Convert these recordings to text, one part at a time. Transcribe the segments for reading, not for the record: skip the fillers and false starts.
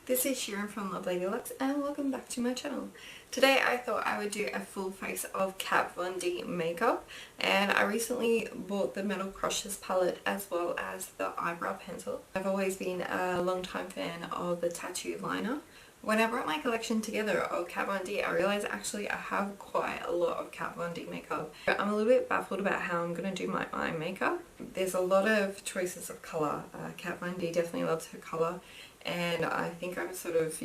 This is Sharon from Lovely Deluxe and welcome back to my channel. Today I thought I would do a full face of Kat Von D makeup, and I recently bought the Metal Crushes palette as well as the eyebrow pencil. I've always been a long time fan of the tattoo liner. When I brought my collection together of Kat Von D, I realised actually I have quite a lot of Kat Von D makeup. I'm a little bit baffled about how I'm going to do my eye makeup. There's a lot of choices of colour. Kat Von D definitely loves her colour, and I think I'm sort of,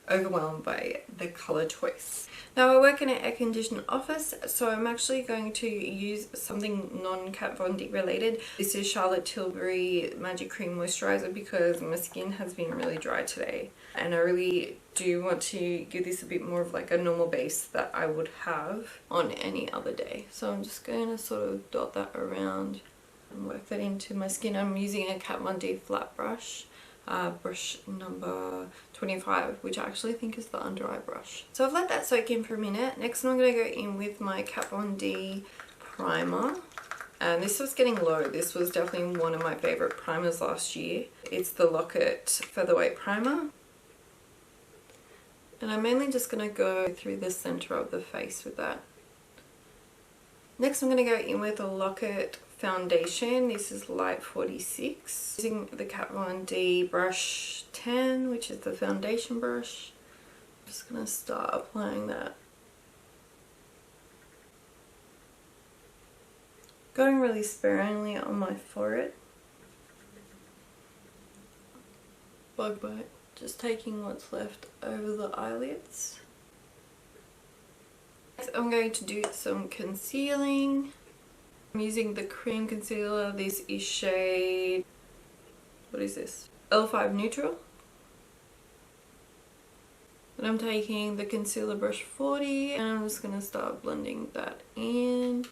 overwhelmed by the colour choice. Now I work in an air-conditioned office, so I'm actually going to use something non-Kat Von D related. This is Charlotte Tilbury Magic Cream Moisturiser because my skin has been really dry today, and I really do want to give this a bit more of like a normal base that I would have on any other day. So I'm just going to sort of dot that around and work that into my skin. I'm using a Kat Von D flat brush. Brush number 25, which I actually think is the under eye brush. So I've let that soak in for a minute. Next I'm going to go in with my Kat Von D primer, and this was getting low. This was definitely one of my favourite primers last year. It's the Loca Featherwight primer, and I'm mainly just going to go through the centre of the face with that. Next I'm going to go in with a Loca foundation. This is light 46, using the Kat Von D brush 10, which is the foundation brush. I'm just going to start applying that, going really sparingly on my forehead. Bug bite, just taking what's left over the eyelids. Next I'm going to do some concealing. I'm using the Creme Concealor. This is shade, what is this? L5 Neutral. And I'm taking the concealer brush 40 and I'm just going to start blending that in.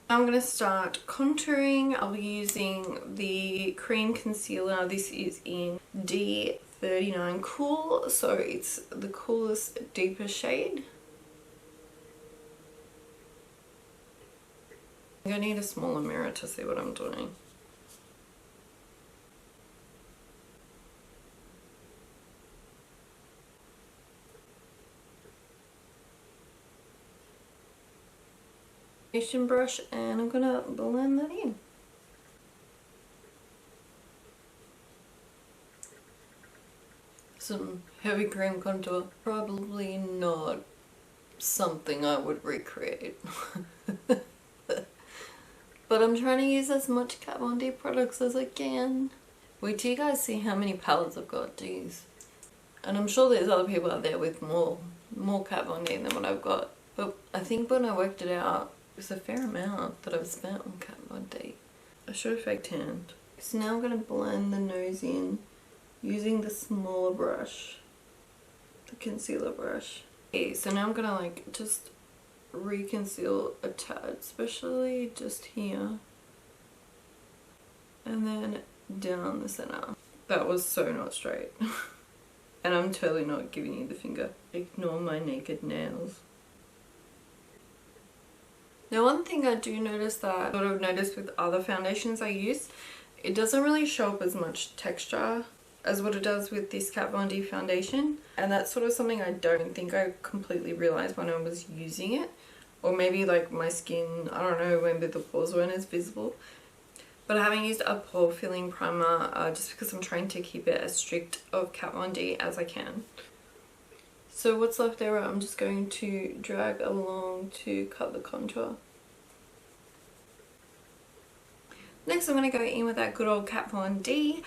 I'm going to start contouring. I'll be using the Creme Concealer. This is in D39 Cool, so it's the coolest, deeper shade. I'm going to need a smaller mirror to see what I'm doing. Foundation brush, and I'm going to blend that in. Some heavy cream contour. Probably not something I would recreate. But I'm trying to use as much Kat Von D products as I can. Wait till you guys see how many palettes I've got, geez. And I'm sure there's other people out there with more Kat Von D than what I've got. But I think when I worked it out, it was a fair amount that I've spent on Kat Von D. I should have fake tanned. So now I'm going to blend the nose in using the smaller brush, the concealer brush. Okay, so now I'm going to just reconceal a tad, especially just here, and then down the center. That was so not straight. And I'm totally not giving you the finger. Ignore my naked nails. Now one thing I do notice that I sort of noticed with other foundations I use, it doesn't really show up as much texture as what it does with this Kat Von D foundation, and that's sort of something I don't think I completely realized when I was using it. Or maybe like my skin, I don't know, maybe the pores weren't as visible. But I haven't used a pore filling primer just because I'm trying to keep it as strict of Kat Von D as I can. So what's left there, I'm just going to drag along to cut the contour. Next I'm going to go in with that good old Kat Von D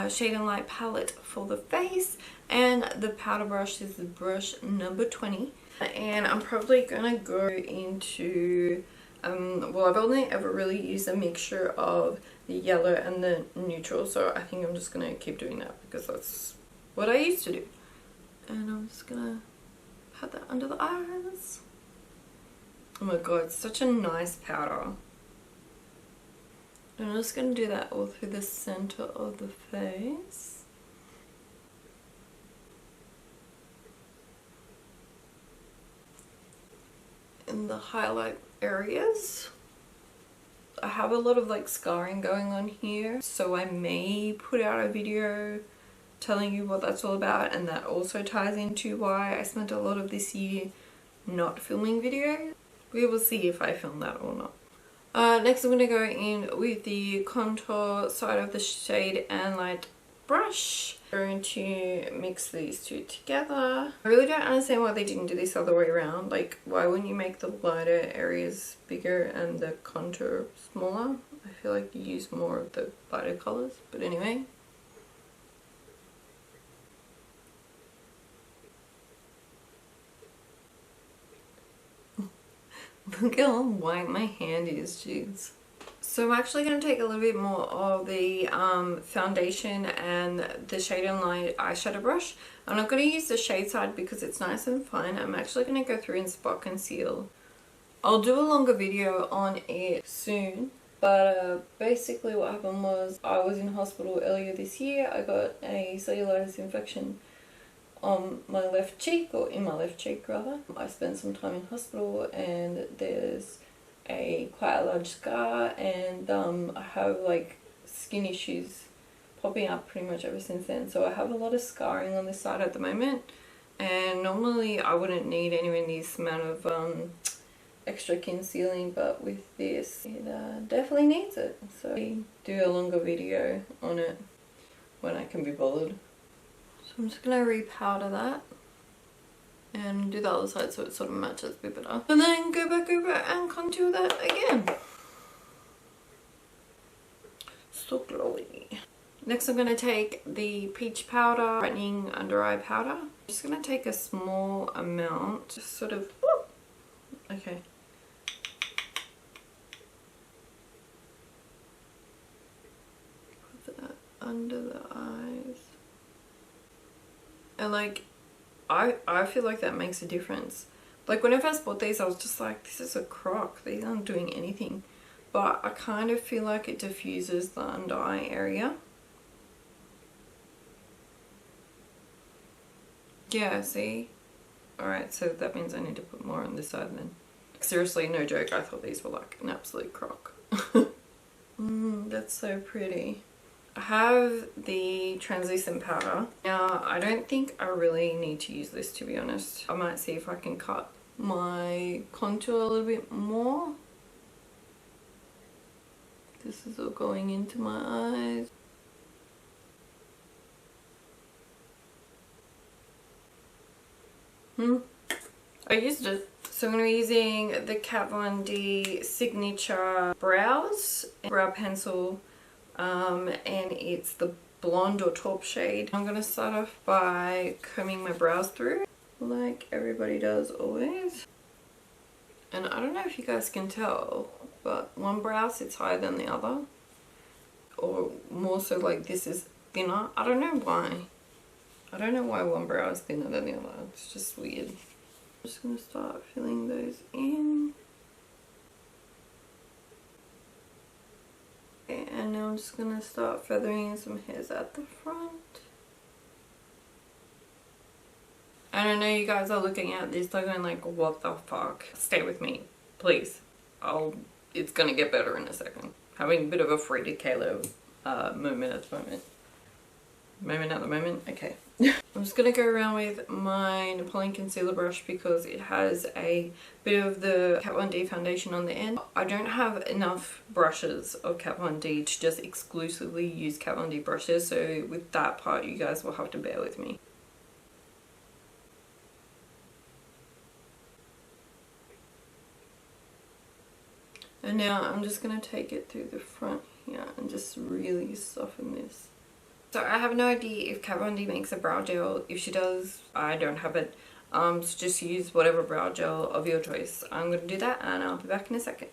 Shade and Light palette for the face, and the powder brush is the brush number 20. And I'm probably gonna go into, well, I've only ever really used a mixture of the yellow and the neutral, so I think I'm just gonna keep doing that because that's what I used to do. And I'm just gonna pat that under the eyes. Oh my god, it's such a nice powder. And I'm just gonna do that all through the center of the face. In the highlight areas. I have a lot of like scarring going on here, so I may put out a video telling you what that's all about, and that also ties into why I spent a lot of this year not filming videos. We will see if I film that or not. Next I'm going to go in with the contour side of the shade and light brush. I'm going to mix these two together. I really don't understand why they didn't do this other way around. Like, why wouldn't you make the lighter areas bigger and the contour smaller? I feel like you use more of the lighter colours, but anyway. Look how white my hand is, jeez. So I'm actually going to take a little bit more of the foundation and the Shade and Light eyeshadow brush. I'm not going to use the shade side because it's nice and fine. I'm actually going to go through and spot conceal. I'll do a longer video on it soon. But basically what happened was I was in hospital earlier this year. I got a cellulitis infection on my left cheek, or in my left cheek rather. I spent some time in hospital and there's quite a large scar, and I have like skin issues popping up pretty much ever since then. So I have a lot of scarring on this side at the moment, and normally I wouldn't need anywhere near this amount of extra concealing, but with this it definitely needs it. So I'll do a longer video on it when I can be bothered. So I'm just going to repowder that and do the other side so it sort of matches a bit better. And then go back over and contour that again. So glowy. Next I'm going to take the peach powder, brightening under eye powder. I'm just going to take a small amount, just sort of, whoop. Okay. Put that under the eyes. And like, I feel like that makes a difference. Like when I first bought these, I was just like, this is a crock. These aren't doing anything. But I kind of feel like it diffuses the under eye area. Yeah, see? Alright, so that means I need to put more on this side then. Seriously, no joke, I thought these were like an absolute crock. That's so pretty. I have the translucent powder. Now, I don't think I really need to use this, to be honest. I might see if I can cut my contour a little bit more. This is all going into my eyes. I used it. So I'm going to be using the Kat Von D Signature Brow Pencil. And it's the blonde or taupe shade. I'm going to start off by combing my brows through, like everybody does always. And I don't know if you guys can tell, but one brow sits higher than the other. Or more so like this is thinner. I don't know why. I don't know why one brow is thinner than the other. It's just weird. I'm just going to start filling those in. And now I'm just going to start feathering some hairs at the front. And I know you guys are looking at this going like, what the fuck? Stay with me, please. It's going to get better in a second. Having a bit of a Frida Kahlo moment at the moment. Okay. I'm just going to go around with my Napoleon concealer brush because it has a bit of the Kat Von D foundation on the end. I don't have enough brushes of Kat Von D to just exclusively use Kat Von D brushes, so with that part you guys will have to bear with me. And now I'm just going to take it through the front here and just really soften this. So I have no idea if Kat Von D makes a brow gel. If she does, I don't have it. So just use whatever brow gel of your choice. I'm going to do that and I'll be back in a second.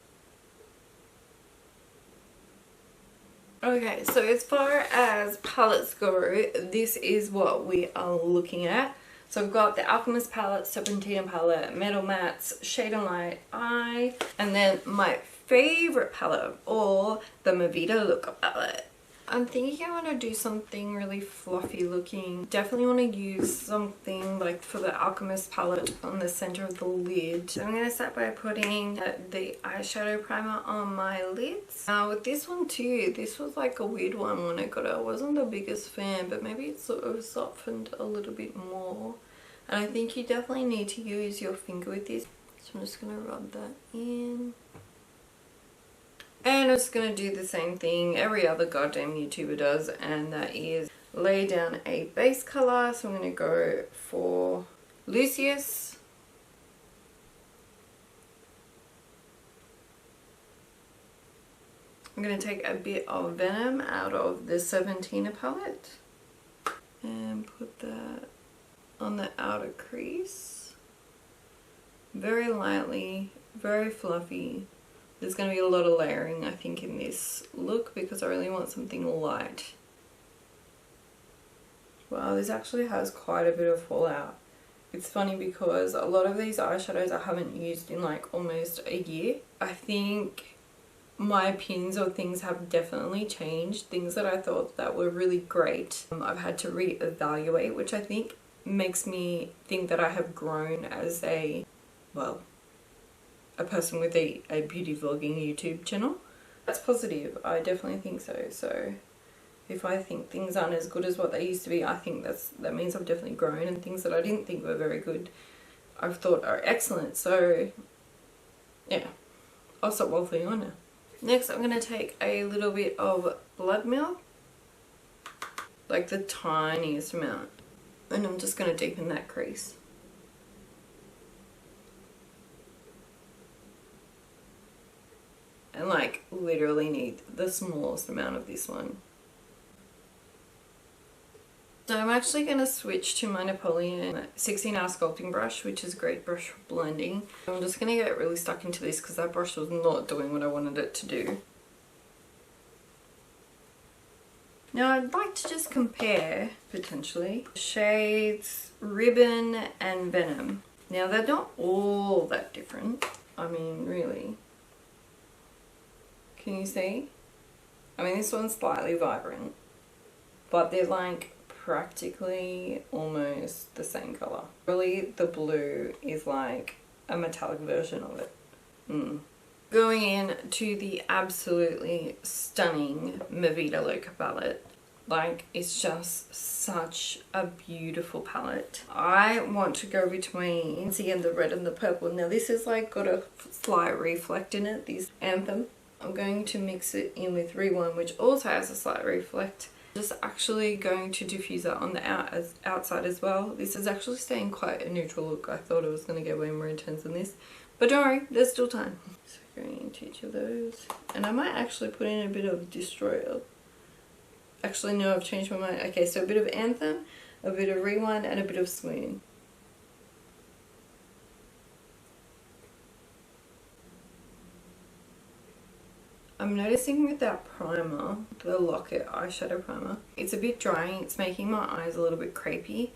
Okay, so as far as palettes go, this is what we are looking at. So we've got the Alchameist Palette, Serpentina Palette, Metal Mattes, Shade and Light Eye, and then my favorite palette of all, the Vida Loca palette. I'm thinking I want to do something really fluffy looking. Definitely want to use something like for the Alchameist palette on the center of the lid. So I'm going to start by putting the eyeshadow primer on my lids. With this one too, this was like a weird one when I got it. I wasn't the biggest fan, but maybe it's sort of softened a little bit more. And I think you definitely need to use your finger with this. So I'm just going to rub that in. And I'm just going to do the same thing every other goddamn YouTuber does, and that is lay down a base colour. So I'm going to go for Lucius. I'm going to take a bit of Venom out of the Serpentina Palette and put that on the outer crease. Very lightly, very fluffy. There's going to be a lot of layering, I think, in this look because I really want something light. Wow, this actually has quite a bit of fallout. It's funny because a lot of these eyeshadows I haven't used in like almost a year. I think my opinions of things have definitely changed. Things that I thought that were really great, I've had to re-evaluate, which I think makes me think that I have grown as a, well, a person with a beauty vlogging YouTube channel. That's positive. I definitely think so. So if I think things aren't as good as what they used to be, I think that means I've definitely grown, and things that I didn't think were very good I've thought are excellent. So yeah, I'll stop waffling on now. Next I'm going to take a little bit of blood milk, like the tiniest amount, and I'm just going to deepen that crease. And like literally need the smallest amount of this one. So I'm actually going to switch to my Napoleon 16-hour sculpting brush, which is a great brush for blending. I'm just going to get really stuck into this because that brush was not doing what I wanted it to do. Now I'd like to just compare, potentially, shades Ribbon and Venom. Now they're not all that different. I mean, really. Can you see? I mean, this one's slightly vibrant, but they're like practically almost the same colour. Really, the blue is like a metallic version of it. Going in to the absolutely stunning Vida Loca palette. Like, it's just such a beautiful palette. I want to go between, once again, the red and the purple. Now this is like got a slight reflect in it, this Anthem. I'm going to mix it in with Rewind, which also has a slight reflect. Just actually going to diffuse it on the outside as well. This is actually staying quite a neutral look. I thought it was going to get way more intense than this, but don't worry, there's still time. So going into each of those, and I might actually put in a bit of Destroyer. Actually no, I've changed my mind. Okay, so a bit of Anthem, a bit of Rewind, and a bit of Swoon. I'm noticing with that primer, the Loca eyeshadow primer, it's a bit drying. It's making my eyes a little bit crepey,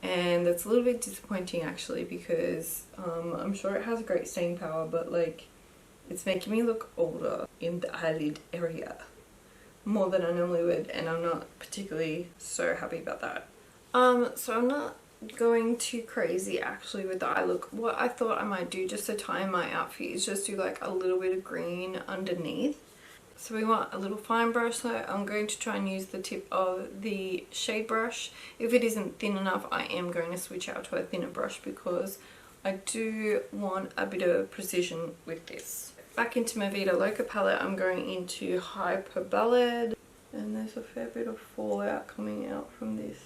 and that's a little bit disappointing actually, because I'm sure it has great staying power, but like it's making me look older in the eyelid area more than I normally would, and I'm not particularly so happy about that. So I'm not going too crazy actually with the eye look. What I thought I might do just to tie in my outfit is just do like a little bit of green underneath. So we want a little fine brush, so I'm going to try and use the tip of the shade brush. If it isn't thin enough, I am going to switch out to a thinner brush because I do want a bit of precision with this. Back into my Vida Loca palette, I'm going into Hyper Ballad, and there's a fair bit of fallout coming out from this.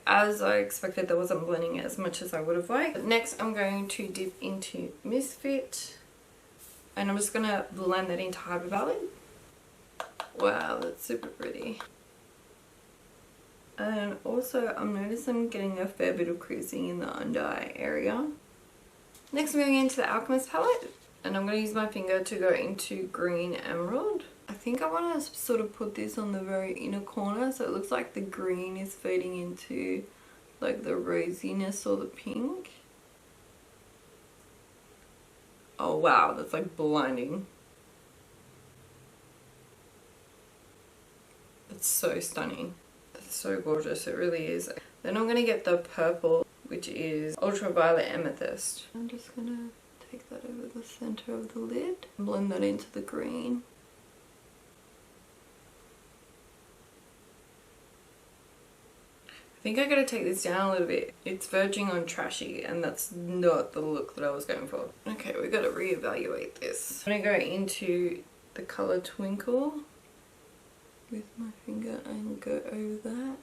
As I expected, that wasn't blending as much as I would have liked. Next, I'm going to dip into Misfit, and I'm just going to blend that into Hyper Ballad. Wow, that's super pretty. And also, I'm noticing I'm getting a fair bit of creasing in the under eye area. Next, I'm going into the Alchameist Palette, and I'm going to use my finger to go into Green Emerald. I think I want to sort of put this on the very inner corner, so it looks like the green is fading into like the rosiness or the pink. Oh wow, that's like blinding. It's so stunning. It's so gorgeous, it really is. Then I'm gonna get the purple, which is ultraviolet amethyst. I'm just gonna take that over the center of the lid and blend that into the green. I think I gotta take this down a little bit. It's verging on trashy and that's not the look that I was going for. Okay, we gotta reevaluate this. I'm gonna go into the color Twinkle with my finger and go over that.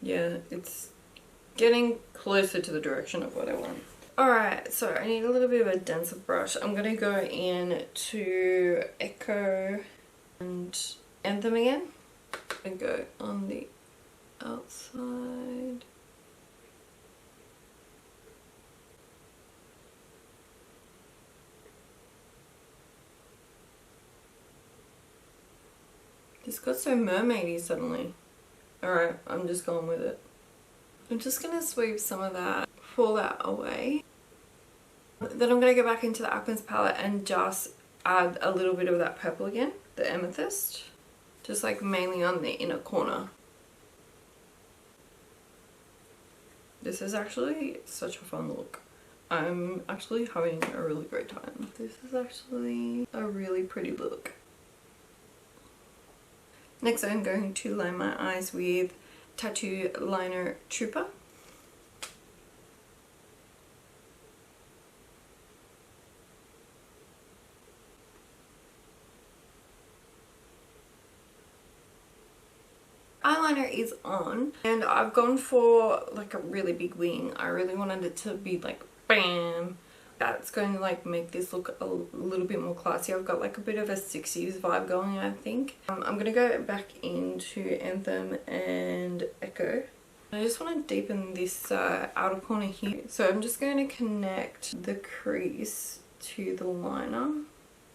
Yeah, it's getting closer to the direction of what I want. Alright, so I need a little bit of a denser brush. I'm gonna go in to Echo and Anthem again and go on the outside. This got so mermaidy suddenly. Alright, I'm just going with it. I'm just going to sweep some of that fallout away. Then I'm going to go back into the Alchameist palette and just add a little bit of that purple again, the amethyst. Just like mainly on the inner corner. This is actually such a fun look. I'm actually having a really great time. This is actually a really pretty look. Next I'm going to line my eyes with Tattoo Liner Trooper. Eyeliner is on and I've gone for like a really big wing. I really wanted it to be like bam. That's going to like make this look a little bit more classy. I've got like a bit of a 60s vibe going, I think. I'm going to go back into Anthem and Echo. I just want to deepen this outer corner here. So I'm just going to connect the crease to the liner.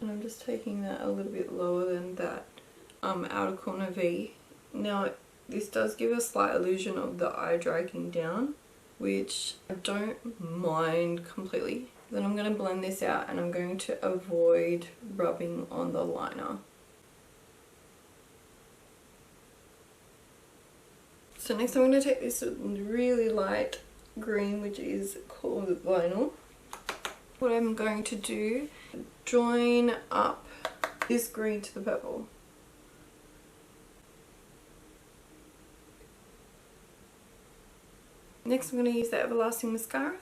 And I'm just taking that a little bit lower than that outer corner V. Now this does give a slight illusion of the eye dragging down, which I don't mind completely. Then I'm going to blend this out and I'm going to avoid rubbing on the liner. So next I'm going to take this really light green, which is called Vinyl. What I'm going to do, join up this green to the purple. Next I'm going to use the Everlasting mascara.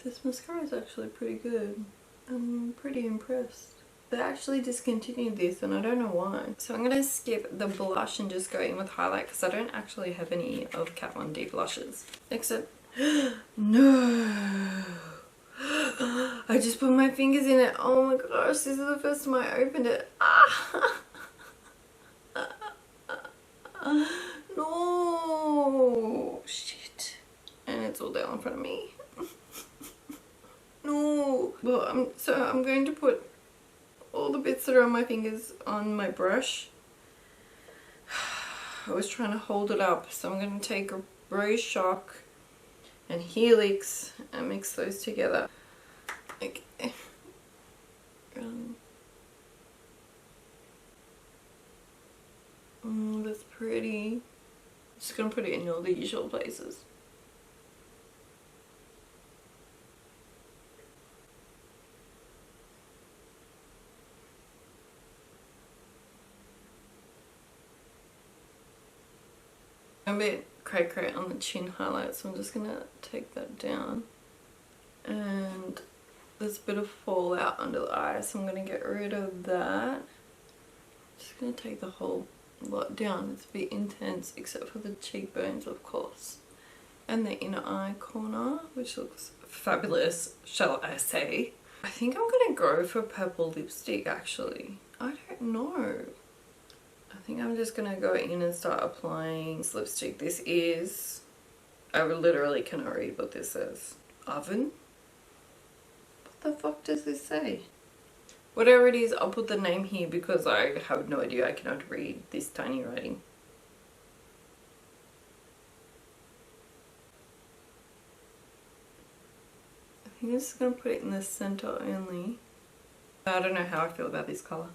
This mascara is actually pretty good. I'm pretty impressed. They actually discontinued this and I don't know why. So I'm going to skip the blush and just go in with highlight because I don't actually have any of Kat Von D blushes. Except, no! I just put my fingers in it. Oh my gosh, this is the first time I opened it. No! Shit. And it's all down in front of me. No! Well, I'm going to put all the bits that are on my fingers on my brush. I was trying to hold it up, so I'm going to take a Rose Shock and Helix and mix those together. Okay. That's pretty. Just going to put it in all the usual places. I'm a bit cray-cray on the chin highlight, so I'm just going to take that down. And there's a bit of fallout under the eye, so I'm going to get rid of that. Just going to take the whole lot down. It's a bit intense, except for the cheekbones, of course. And the inner eye corner, which looks fabulous, shall I say. I think I'm going to go for purple lipstick, actually. I don't know. I think I'm just going to go in and start applying this lipstick. This is, I literally cannot read what this says. Oven? What the fuck does this say? Whatever it is, I'll put the name here because I have no idea. I cannot read this tiny writing. think I'm just going to put it in the center only. I don't know how I feel about this colour.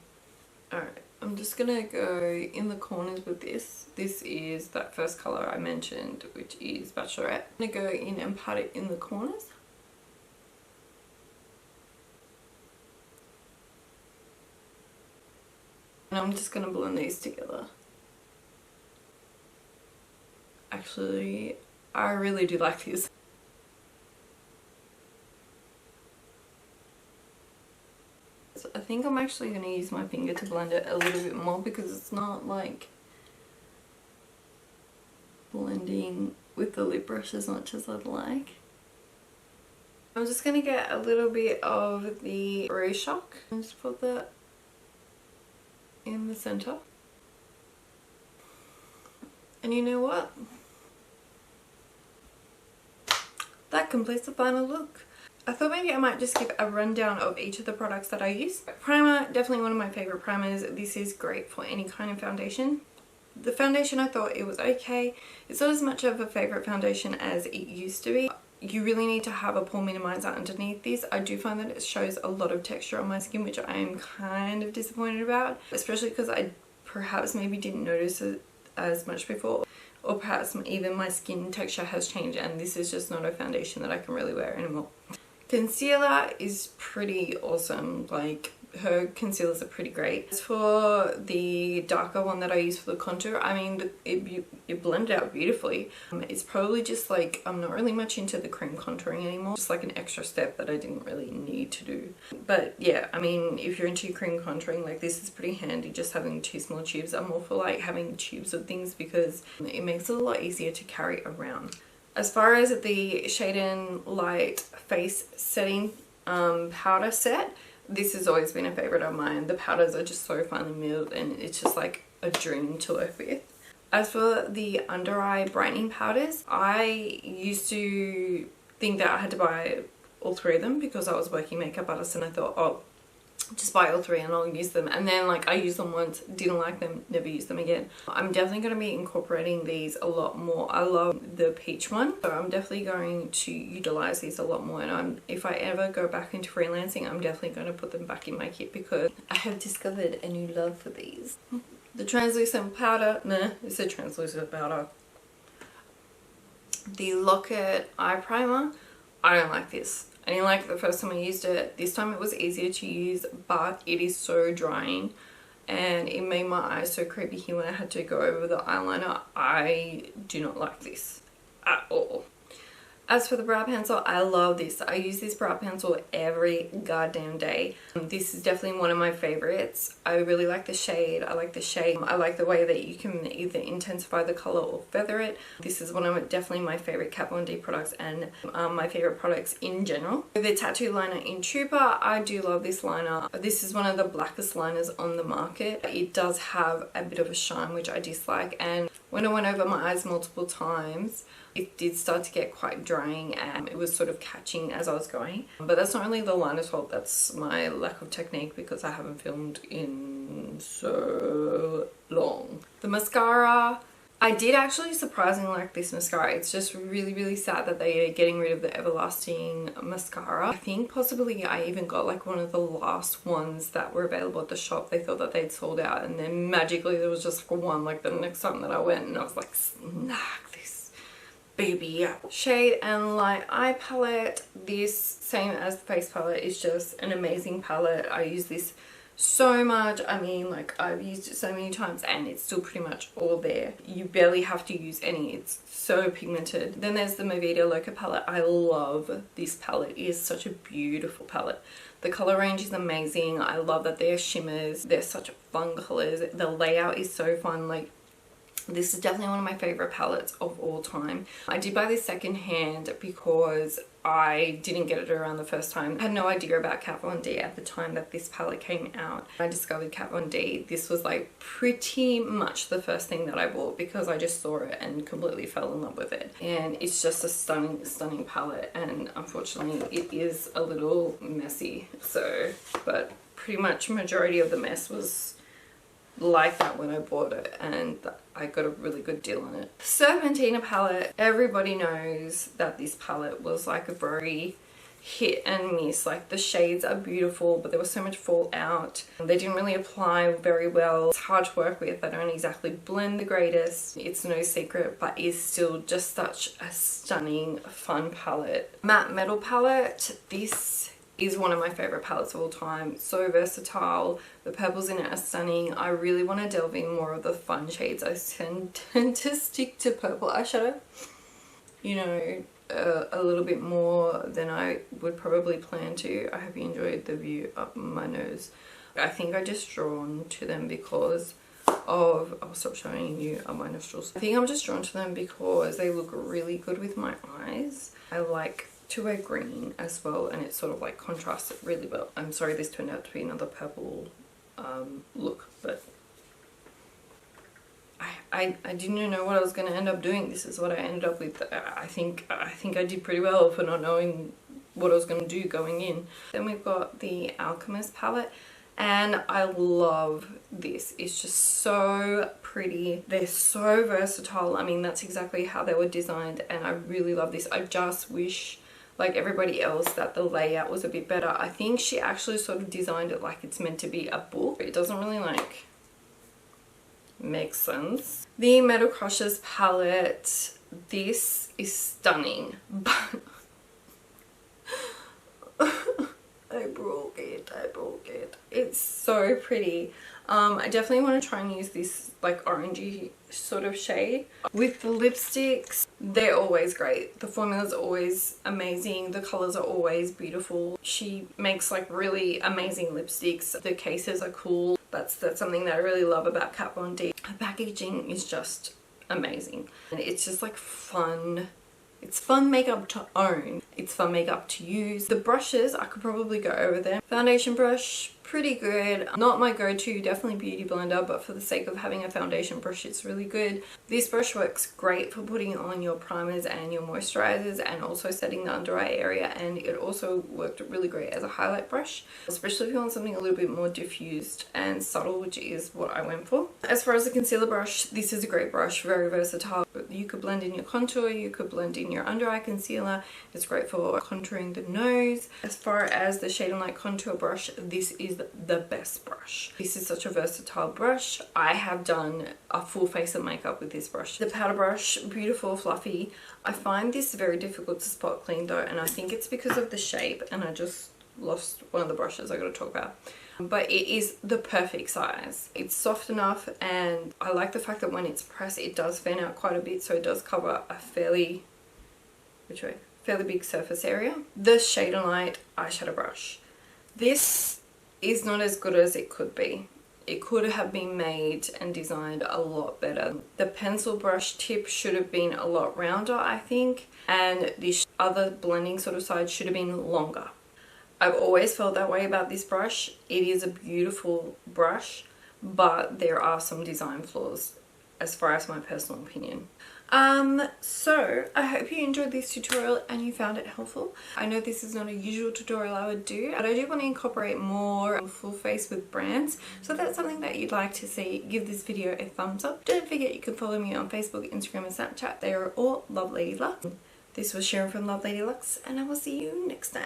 Alright, I'm just going to go in the corners with this. This is that first colour I mentioned, which is Bachelorette. I'm going to go in and pat it in the corners. And I'm just going to blend these together. Actually, I really do like this. So I think I'm actually going to use my finger to blend it a little bit more because it's not like blending with the lip brush as much as I'd like. I'm just going to get a little bit of the Rouge Shock and just put that in the center. And you know what? That completes the final look. I thought maybe I might just give a rundown of each of the products that I use. Primer, definitely one of my favorite primers. This is great for any kind of foundation. The foundation, I thought it was okay. It's not as much of a favorite foundation as it used to be. You really need to have a pore minimizer underneath this. I do find that it shows a lot of texture on my skin, which I am kind of disappointed about, especially because I perhaps maybe didn't notice it as much before, or perhaps even my skin texture has changed and this is just not a foundation that I can really wear anymore. Concealer is pretty awesome. Like, her concealers are pretty great. As for the darker one that I use for the contour, I mean, it blended out beautifully. It's probably just like, I'm not really much into the cream contouring anymore. Just like an extra step that I didn't really need to do. But yeah, I mean, if you're into cream contouring, like, this is pretty handy, just having 2 small tubes. I'm all for like having tubes of things because it makes it a lot easier to carry around. As far as the Shade and Light face setting powder set, this has always been a favourite of mine. The powders are just so finely milled and it's just like a dream to work with. As for the under eye brightening powders, I used to think that I had to buy all 3 of them because I was working makeup artist and I thought, oh, just buy all 3 and I'll use them. And then like I used them once, didn't like them, never used them again. I'm definitely going to be incorporating these a lot more. I love the peach one, so I'm definitely going to utilize these a lot more. And if I ever go back into freelancing, I'm definitely going to put them back in my kit because I have discovered a new love for these. The translucent powder, nah, it's a translucent powder. The Loca eye primer, I don't like this. I didn't like it the first time I used it. This time it was easier to use, but it is so drying and it made my eyes so creepy here when I had to go over the eyeliner. I do not like this at all. As for the brow pencil, I love this. I use this brow pencil every goddamn day. This is definitely one of my favorites. I really like the shade. I like the shape. I like the way that you can either intensify the color or feather it. This is one of definitely my favorite Kat Von D products and my favorite products in general. The tattoo liner in Trooper, I do love this liner. This is one of the blackest liners on the market. It does have a bit of a shine, which I dislike, and when I went over my eyes multiple times, it did start to get quite drying and it was sort of catching as I was going. But that's not really the liner's fault, that's my lack of technique because I haven't filmed in so long. The mascara, I did actually surprisingly like this mascara. It's just really sad that they are getting rid of the Everlasting mascara. I think possibly I even got like one of the last ones that were available at the shop. They thought that they'd sold out and then magically there was just one like the next time that I went and I was like, snack this baby. Shade and Light eye palette. This, same as the face palette, is just an amazing palette. I use this so much. I mean, like, I've used it so many times and it's still pretty much all there. You barely have to use any. It's so pigmented. Then there's the Vida Loca palette. I love this palette. It is such a beautiful palette. The color range is amazing. I love that they're shimmers. They're such fun colors. The layout is so fun. Like, this is definitely one of my favorite palettes of all time. I did buy this secondhand because I didn't get it around the first time. I had no idea about Kat Von D at the time that this palette came out. I discovered Kat Von D. This was like pretty much the first thing that I bought because I just saw it and completely fell in love with it. And it's just a stunning palette, and unfortunately it is a little messy. So, but pretty much majority of the mess was like that when I bought it, and I got a really good deal on it. Serpentina Palette, everybody knows that this palette was like a very hit and miss. Like the shades are beautiful, but there was so much fallout. They didn't really apply very well. It's hard to work with. They don't exactly blend the greatest. It's no secret, but is still just such a stunning, fun palette. Matte Metal Palette. This is one of my favorite palettes of all time. So versatile. The purples in it are stunning. I really want to delve in more of the fun shades. I tend to stick to purple eyeshadow, you know, a little bit more than I would probably plan to. I hope you enjoyed the view up my nose. I think I just drawn to them because of, I'll stop showing you up my nostrils. I think I'm just drawn to them because they look really good with my eyes. I like to wear green as well, and it sort of like contrasts it really well. I'm sorry this turned out to be another purple look, but I didn't know what I was going to end up doing. This is what I ended up with. I think I did pretty well for not knowing what I was going to do going in. Then we've got the Alchameist palette, and I love this. It's just so pretty. They're so versatile. I mean, that's exactly how they were designed, and I really love this. I just wish, like everybody else, that the layout was a bit better. I think she actually sort of designed it like it's meant to be a book. It doesn't really like makes sense. The Metal Crushes palette, this is stunning, but I broke it. It's so pretty. I definitely want to try and use this like orangey sort of shade. With the lipsticks, they're always great. The formula's always amazing. The colors are always beautiful. She makes like really amazing lipsticks. The cases are cool. That's something that I really love about Kat Von D. Her packaging is just amazing, and it's just like fun. It's fun makeup to own. It's fun makeup to use. The brushes, I could probably go over them. Foundation brush, pretty good. Not my go-to, definitely beauty blender, but for the sake of having a foundation brush, it's really good. This brush works great for putting on your primers and your moisturizers, and also setting the under eye area, and it also worked really great as a highlight brush, especially if you want something a little bit more diffused and subtle, which is what I went for. As far as the concealer brush, this is a great brush, very versatile. You could blend in your contour, you could blend in your under eye concealer. It's great for contouring the nose. As far as the Shade and Light contour brush, this is the best brush. This is such a versatile brush. I have done a full face of makeup with this brush. The powder brush, beautiful, fluffy. I find this very difficult to spot clean though, and I think it's because of the shape, and I just lost one of the brushes I gotta talk about. But it is the perfect size. It's soft enough, and I like the fact that when it's pressed it does fan out quite a bit, so it does cover a fairly big surface area. The Shade and Light eyeshadow brush. This is not as good as it could be. It could have been made and designed a lot better. The pencil brush tip should have been a lot rounder, I think, and the other blending sort of side should have been longer. I've always felt that way about this brush. It is a beautiful brush, but there are some design flaws as far as my personal opinion. So I hope you enjoyed this tutorial and you found it helpful. I know this is not a usual tutorial I would do, but I do want to incorporate more full face with brands. So if that's something that you'd like to see, give this video a thumbs up. Don't forget you can follow me on Facebook, Instagram and Snapchat. They are all Love Lady Luxe. This was Sharon from Love Lady Luxe, and I will see you next time.